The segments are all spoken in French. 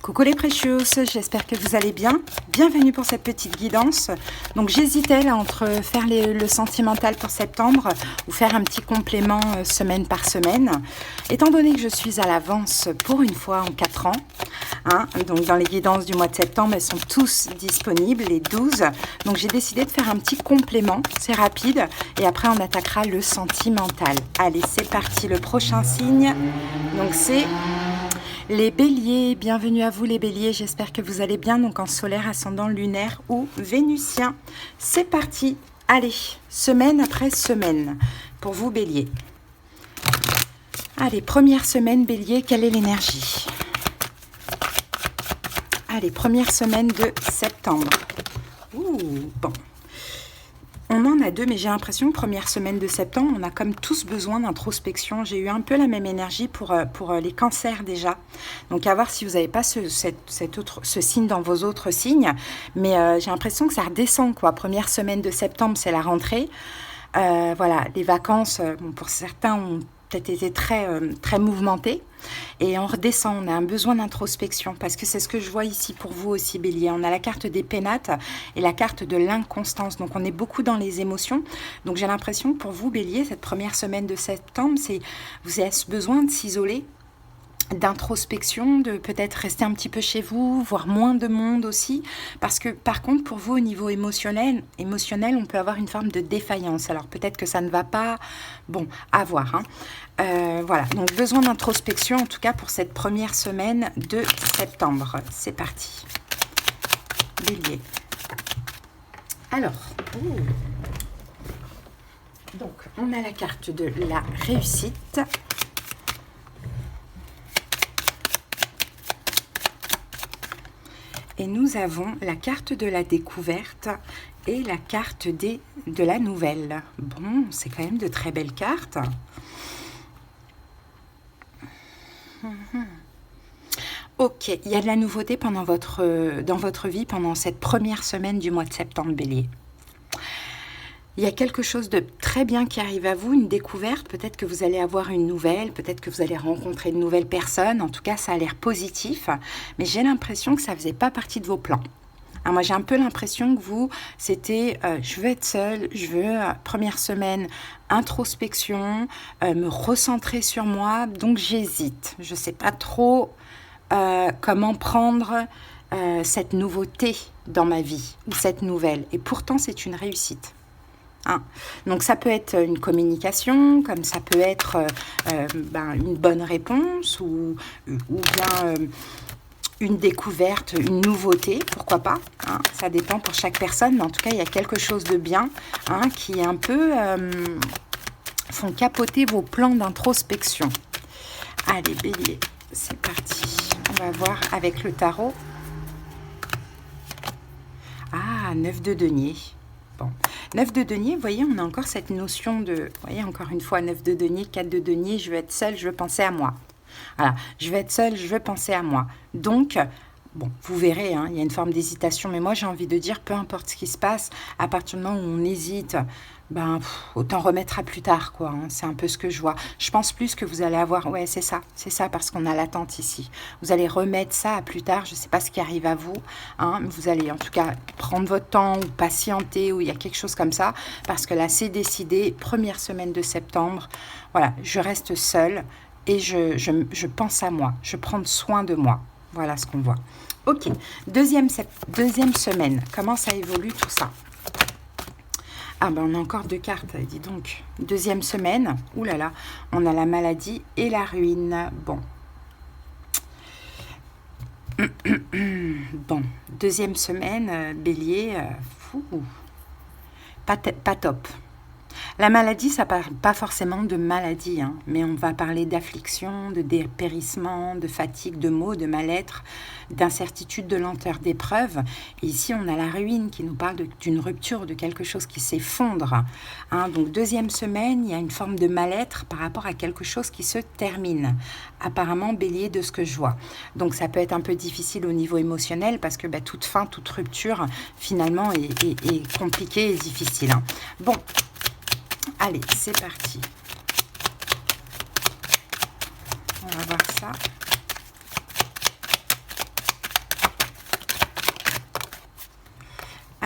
Coucou les précieuses, j'espère que vous allez bien. Bienvenue pour cette petite guidance. Donc j'hésitais là entre faire le sentimental pour septembre ou faire un petit complément semaine par semaine. Étant donné que je suis à l'avance pour une fois en 4 ans, donc dans les guidances du mois de septembre, elles sont tous disponibles, les 12. Donc j'ai décidé de faire un petit complément, c'est rapide. Et après on attaquera le sentimental. Allez, c'est parti, le prochain signe. Donc c'est... les béliers, bienvenue à vous les béliers, j'espère que vous allez bien, donc en solaire, ascendant, lunaire ou vénusien. C'est parti, allez, semaine après semaine, pour vous béliers. Allez, première semaine bélier, quelle est l'énergie? Allez, première semaine de septembre. Bon. On en a deux, mais j'ai l'impression que première semaine de septembre, on a comme tous besoin d'introspection. J'ai eu un peu la même énergie pour les cancers déjà. Donc à voir si vous n'avez pas ce signe dans vos autres signes. Mais j'ai l'impression que ça redescend, quoi. Première semaine de septembre, c'est la rentrée. Voilà, les vacances, pour certains, ont peut-être été très mouvementées. Et on redescend, on a un besoin d'introspection, parce que c'est ce que je vois ici pour vous aussi, bélier. On a la carte des pénates et la carte de l'inconstance, donc on est beaucoup dans les émotions. Donc j'ai l'impression que pour vous, bélier, cette première semaine de septembre, vous avez besoin de s'isoler, d'introspection, de peut-être rester un petit peu chez vous, voir moins de monde aussi, parce que par contre pour vous au niveau émotionnel on peut avoir une forme de défaillance, alors peut-être que ça ne va pas, bon, à voir, voilà, donc besoin d'introspection en tout cas pour cette première semaine de septembre. C'est parti, bélier. Alors, donc on a la carte de la réussite. Et nous avons la carte de la découverte et la carte de la nouvelle. Bon, c'est quand même de très belles cartes. Ok, il y a de la nouveauté dans votre vie pendant cette première semaine du mois de septembre, bélier. Il y a quelque chose de très bien qui arrive à vous, une découverte. Peut-être que vous allez avoir une nouvelle, peut-être que vous allez rencontrer une nouvelle personne. En tout cas, ça a l'air positif. Mais j'ai l'impression que ça ne faisait pas partie de vos plans. Alors moi, j'ai un peu l'impression que vous, c'était je veux être seule, je veux, première semaine, introspection, me recentrer sur moi. Donc, j'hésite. Je ne sais pas trop comment prendre cette nouveauté dans ma vie ou cette nouvelle. Et pourtant, c'est une réussite. Donc ça peut être une communication, comme ça peut être une bonne réponse ou bien une découverte, une nouveauté, pourquoi pas, ça dépend pour chaque personne, mais en tout cas il y a quelque chose de bien qui est un peu font capoter vos plans d'introspection. Allez bélier, c'est parti, on va voir avec le tarot. 9 de denier. Bon. 9 de denier, vous voyez, on a encore cette notion de... Vous voyez, encore une fois, 9 de denier, 4 de denier, je veux être seule, je veux penser à moi. Voilà, je veux être seule, je veux penser à moi. Donc, bon, vous verrez, il y a une forme d'hésitation, mais moi, j'ai envie de dire, peu importe ce qui se passe, à partir du moment où on hésite, autant remettre à plus tard, quoi. C'est un peu ce que je vois. Je pense plus que vous allez avoir... Ouais, c'est ça, parce qu'on a l'attente ici. Vous allez remettre ça à plus tard, je ne sais pas ce qui arrive à vous, mais vous allez en tout cas prendre votre temps ou patienter, ou il y a quelque chose comme ça, parce que là, c'est décidé, première semaine de septembre, voilà, je reste seule et je pense à moi, je prends soin de moi. Voilà ce qu'on voit. Ok, deuxième semaine, comment ça évolue tout ça? On a encore 2 cartes, dis donc. Deuxième semaine, oulala, on a la maladie et la ruine. Bon. Bon, deuxième semaine, bélier, pas top. La maladie, ça parle pas forcément de maladie, mais on va parler d'affliction, de dépérissement, de fatigue, de maux, de mal-être, d'incertitude, de lenteur, d'épreuve. Et ici, on a la ruine qui nous parle d'une rupture, de quelque chose qui s'effondre. Donc, deuxième semaine, il y a une forme de mal-être par rapport à quelque chose qui se termine. Apparemment, bélier, de ce que je vois. Donc, ça peut être un peu difficile au niveau émotionnel parce que toute fin, toute rupture, finalement, est compliquée et difficile. Bon. Allez, c'est parti. On va voir ça.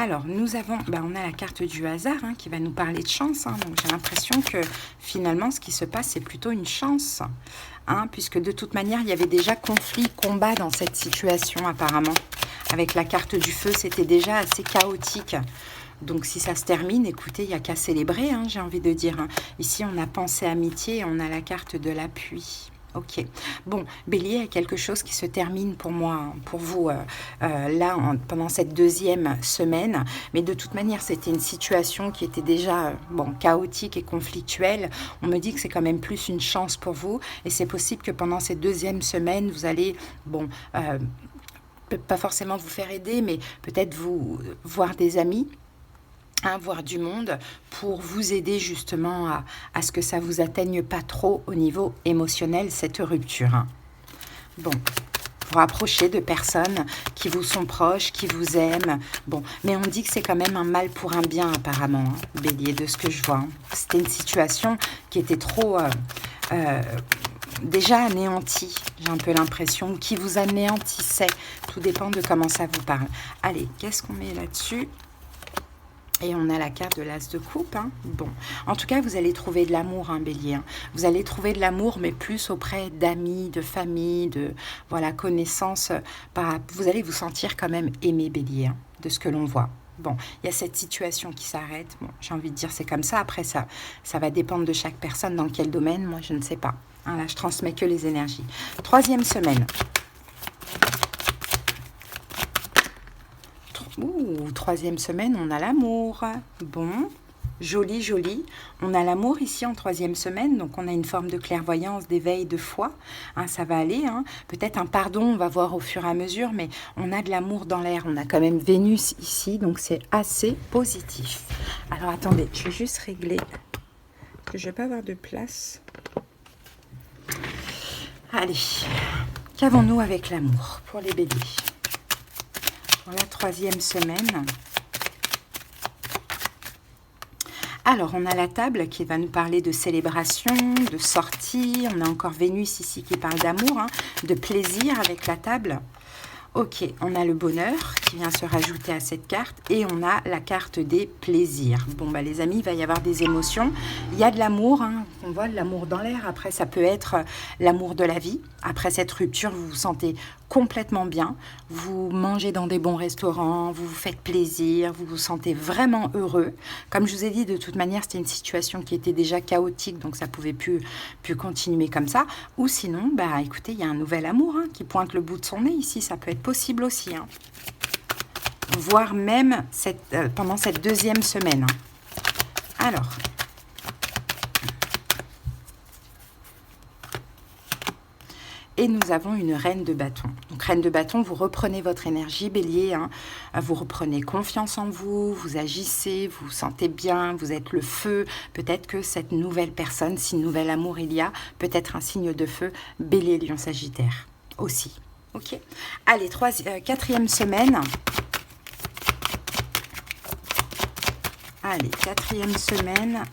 Alors, nous avons, on a la carte du hasard hein, qui va nous parler de chance. Hein. Donc, j'ai l'impression que finalement, ce qui se passe, c'est plutôt une chance. Hein, puisque de toute manière, il y avait déjà conflit, combat dans cette situation apparemment. Avec la carte du feu, c'était déjà assez chaotique. Donc, si ça se termine, écoutez, il n'y a qu'à célébrer, hein, j'ai envie de dire. Hein. Ici, on a pensée amitié et on a la carte de l'appui. Ok. Bon, Bélier, il y a quelque chose qui se termine pour moi, pour vous, là, pendant cette deuxième semaine. Mais de toute manière, c'était une situation qui était déjà, chaotique et conflictuelle. On me dit que c'est quand même plus une chance pour vous. Et c'est possible que pendant cette deuxième semaine, vous allez, pas forcément vous faire aider, mais peut-être vous voir des amis. Hein, voir du monde pour vous aider justement à ce que ça vous atteigne pas trop au niveau émotionnel, cette rupture. Hein. Bon, vous rapprocher de personnes qui vous sont proches, qui vous aiment. Bon, mais on dit que c'est quand même un mal pour un bien apparemment, hein, Bélier, de ce que je vois. Hein. C'était une situation qui était trop... déjà anéantie, j'ai un peu l'impression, qui vous anéantissait. Tout dépend de comment ça vous parle. Allez, qu'est-ce qu'on met là-dessus ? Et on a la carte de l'as de coupe. Hein. Bon, en tout cas, vous allez trouver de l'amour, hein, Bélier. Hein. Vous allez trouver de l'amour, mais plus auprès d'amis, de famille, de connaissances. Vous allez vous sentir quand même aimé, Bélier, hein, de ce que l'on voit. Bon, il y a cette situation qui s'arrête. Bon, j'ai envie de dire c'est comme ça. Après, ça va dépendre de chaque personne. Dans quel domaine, moi, je ne sais pas. Hein, là, je transmets que les énergies. Troisième semaine. Ouh, troisième semaine, on a l'amour. Bon, joli, joli. On a l'amour ici en troisième semaine, donc on a une forme de clairvoyance, d'éveil, de foi. Hein, ça va aller. Hein. Peut-être un pardon, on va voir au fur et à mesure, mais on a de l'amour dans l'air. On a quand même Vénus ici, donc c'est assez positif. Alors attendez, je vais juste régler, que je ne vais pas avoir de place. Allez, qu'avons-nous avec l'amour pour les béliers ? Pour la troisième semaine. Alors, on a la table qui va nous parler de célébration, de sortie. On a encore Vénus ici qui parle d'amour, hein, de plaisir avec la table. Ok, on a le bonheur qui vient se rajouter à cette carte et on a la carte des plaisirs. Bon, les amis, il va y avoir des émotions. Il y a de l'amour, hein, on voit de l'amour dans l'air. Après, ça peut être l'amour de la vie. Après cette rupture, vous vous sentez complètement bien. Vous mangez dans des bons restaurants, vous vous faites plaisir, vous vous sentez vraiment heureux. Comme je vous ai dit, de toute manière, c'était une situation qui était déjà chaotique, donc ça ne pouvait plus continuer comme ça. Ou sinon, écoutez, il y a un nouvel amour hein, qui pointe le bout de son nez ici. Ça peut être possible aussi. Hein. Voire même pendant cette deuxième semaine. Hein. Alors... Et nous avons une reine de bâton. Donc, reine de bâton, vous reprenez votre énergie, bélier. Hein. Vous reprenez confiance en vous, vous agissez, vous vous sentez bien, vous êtes le feu. Peut-être que cette nouvelle personne, si nouvel amour il y a, peut être un signe de feu, bélier, lion, sagittaire aussi. Ok. Allez, quatrième semaine. Allez, quatrième semaine.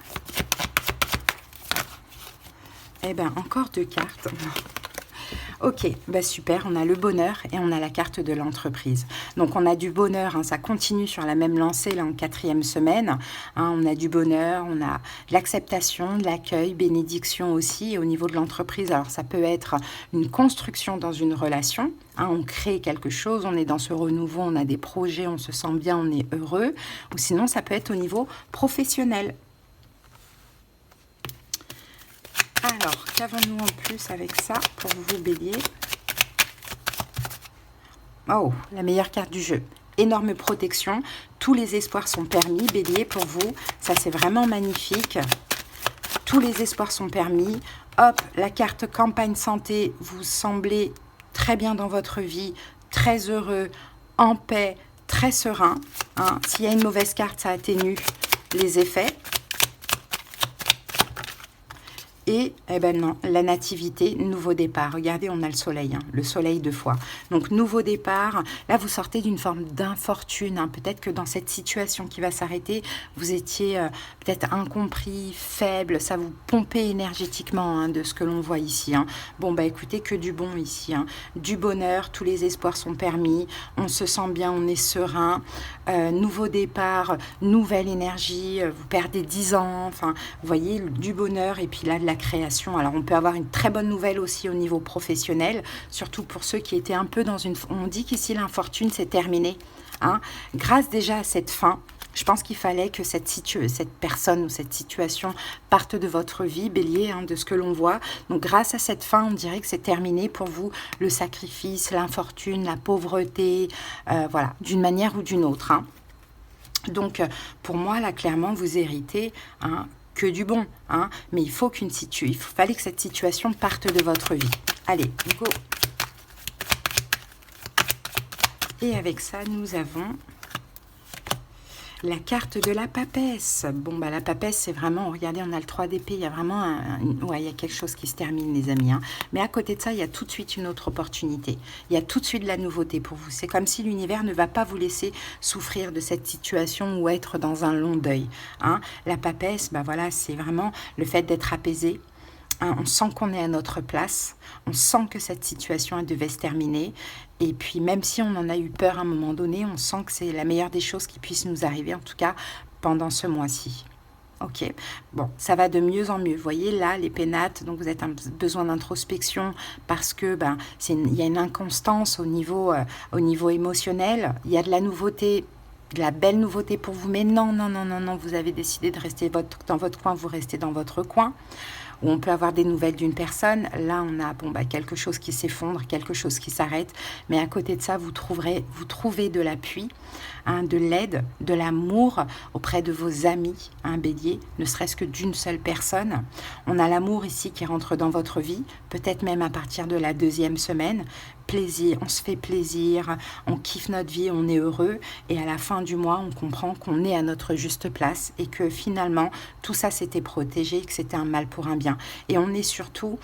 Eh bien, encore deux cartes. Ok, super, on a le bonheur et on a la carte de l'entreprise. Donc, on a du bonheur, hein, ça continue sur la même lancée là en quatrième semaine. Hein, on a du bonheur, on a de l'acceptation, de l'accueil, bénédiction aussi. Et au niveau de l'entreprise, alors ça peut être une construction dans une relation. Hein, on crée quelque chose, on est dans ce renouveau, on a des projets, on se sent bien, on est heureux. Ou sinon, ça peut être au niveau professionnel. Alors, qu'avons-nous en plus avec ça pour vous, bélier? Oh, la meilleure carte du jeu. Énorme protection. Tous les espoirs sont permis, bélier, pour vous. Ça, c'est vraiment magnifique. Tous les espoirs sont permis. Hop, la carte campagne santé. Vous semblez très bien dans votre vie, très heureux, en paix, très serein. Hein. S'il y a une mauvaise carte, ça atténue les effets. Et, eh ben non, la nativité, nouveau départ. Regardez, on a le soleil, le soleil 2 fois. Donc, nouveau départ. Là, vous sortez d'une forme d'infortune. Peut-être que dans cette situation qui va s'arrêter, vous étiez peut-être incompris, faible. Ça vous pompait énergétiquement de ce que l'on voit ici. Bon, bah écoutez, que du bon ici. Du bonheur, tous les espoirs sont permis. On se sent bien, on est serein. Nouveau départ, nouvelle énergie. Vous perdez 10 ans. Enfin, vous voyez, du bonheur et puis là, de la création. Alors, on peut avoir une très bonne nouvelle aussi au niveau professionnel, surtout pour ceux qui étaient un peu dans une... On dit qu'ici, l'infortune, c'est terminé. Grâce déjà à cette fin, je pense qu'il fallait que cette personne ou cette situation parte de votre vie, Bélier, de ce que l'on voit. Donc, grâce à cette fin, on dirait que c'est terminé pour vous, le sacrifice, l'infortune, la pauvreté, voilà, d'une manière ou d'une autre. Donc, pour moi, là, clairement, vous héritez... que du bon, mais il fallait que cette situation parte de votre vie. Allez, go. Et avec ça, nous avons la carte de la papesse. Bon, bah la papesse, c'est vraiment, regardez, on a le 3 d'épée, il y a vraiment il y a quelque chose qui se termine, les amis. Mais à côté de ça, il y a tout de suite une autre opportunité. Il y a tout de suite de la nouveauté pour vous. C'est comme si l'univers ne va pas vous laisser souffrir de cette situation ou être dans un long deuil. La papesse, bah voilà, c'est vraiment le fait d'être apaisé. On sent qu'on est à notre place, on sent que cette situation elle devait se terminer, et puis même si on en a eu peur à un moment donné, on sent que c'est la meilleure des choses qui puisse nous arriver, en tout cas pendant ce mois-ci. Ok, bon, ça va de mieux en mieux. Vous voyez là, les pénates, donc vous avez besoin d'introspection parce que il y a une inconstance au niveau émotionnel, il y a de la nouveauté. De la belle nouveauté pour vous, mais non, vous avez décidé de rester dans votre coin, vous restez dans votre coin. Où on peut avoir des nouvelles d'une personne. Là, on a quelque chose qui s'effondre, quelque chose qui s'arrête. Mais à côté de ça, vous trouvez de l'appui, de l'aide, de l'amour auprès de vos amis, Bélier, ne serait-ce que d'une seule personne. On a l'amour ici qui rentre dans votre vie, peut-être même à partir de la 2e semaine. Plaisir, on se fait plaisir, on kiffe notre vie, on est heureux. Et à la fin du mois, on comprend qu'on est à notre juste place et que finalement, tout ça s'était protégé, que c'était un mal pour un bien. Et on est surtout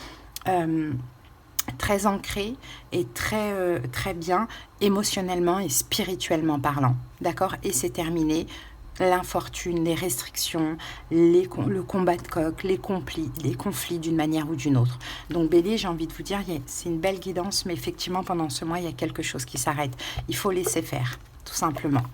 très ancré et très bien émotionnellement et spirituellement parlant. D'accord? Et c'est terminé. L'infortune, les restrictions, le combat de coq, les conflits d'une manière ou d'une autre. Donc Bélier, j'ai envie de vous dire, c'est une belle guidance, mais effectivement, pendant ce mois, il y a quelque chose qui s'arrête. Il faut laisser faire, tout simplement.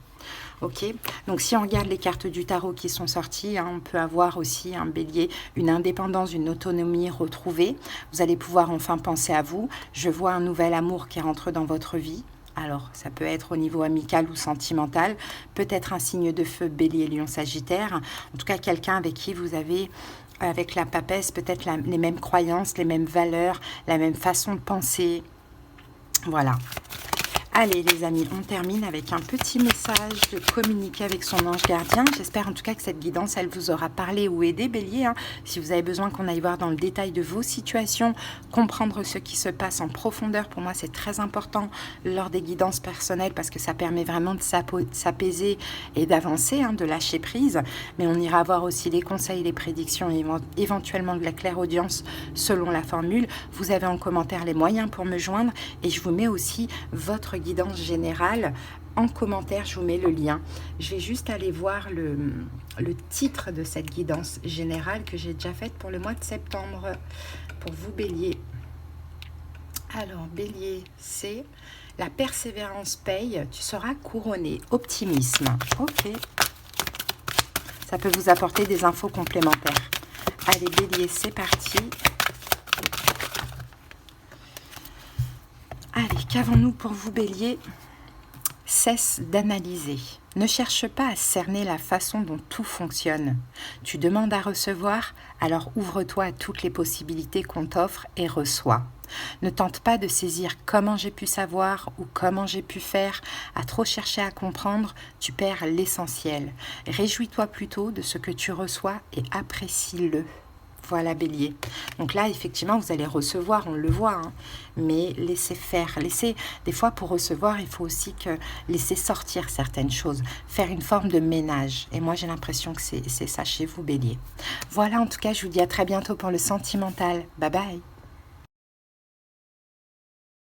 Ok, donc si on regarde les cartes du tarot qui sont sorties, on peut avoir aussi un Bélier, une indépendance, une autonomie retrouvée. Vous allez pouvoir enfin penser à vous. Je vois un nouvel amour qui rentre dans votre vie. Alors, ça peut être au niveau amical ou sentimental, peut-être un signe de feu, Bélier, Lion, Sagittaire. En tout cas, quelqu'un avec qui vous avez, avec la papesse, peut-être les mêmes croyances, les mêmes valeurs, la même façon de penser. Voilà. Allez les amis, on termine avec un petit message de communiquer avec son ange gardien. J'espère en tout cas que cette guidance, elle vous aura parlé ou aidé, Bélier. Si vous avez besoin qu'on aille voir dans le détail de vos situations, comprendre ce qui se passe en profondeur, pour moi c'est très important lors des guidances personnelles parce que ça permet vraiment de s'apaiser et d'avancer, de lâcher prise. Mais on ira voir aussi les conseils, les prédictions et éventuellement de la clairaudience selon la formule. Vous avez en commentaire les moyens pour me joindre et je vous mets aussi votre guidance générale en commentaire, je vous mets le lien. Je vais juste aller voir le titre de cette guidance générale que j'ai déjà faite pour le mois de septembre pour vous Bélier. Alors Bélier, c'est la persévérance paye, tu seras couronné, optimisme. Ok, ça peut vous apporter des infos complémentaires. Allez Bélier, c'est parti. Allez, qu'avons-nous pour vous, Bélier? Cesse d'analyser. Ne cherche pas à cerner la façon dont tout fonctionne. Tu demandes à recevoir, alors ouvre-toi à toutes les possibilités qu'on t'offre et reçois. Ne tente pas de saisir comment j'ai pu savoir ou comment j'ai pu faire. À trop chercher à comprendre, tu perds l'essentiel. Réjouis-toi plutôt de ce que tu reçois et apprécie-le. Voilà, Bélier. Donc là, effectivement, vous allez recevoir, on le voit, hein, mais laissez faire. Des fois, pour recevoir, il faut aussi laisser sortir certaines choses, faire une forme de ménage. Et moi, j'ai l'impression que c'est ça chez vous, Bélier. Voilà, en tout cas, je vous dis à très bientôt pour le sentimental. Bye bye.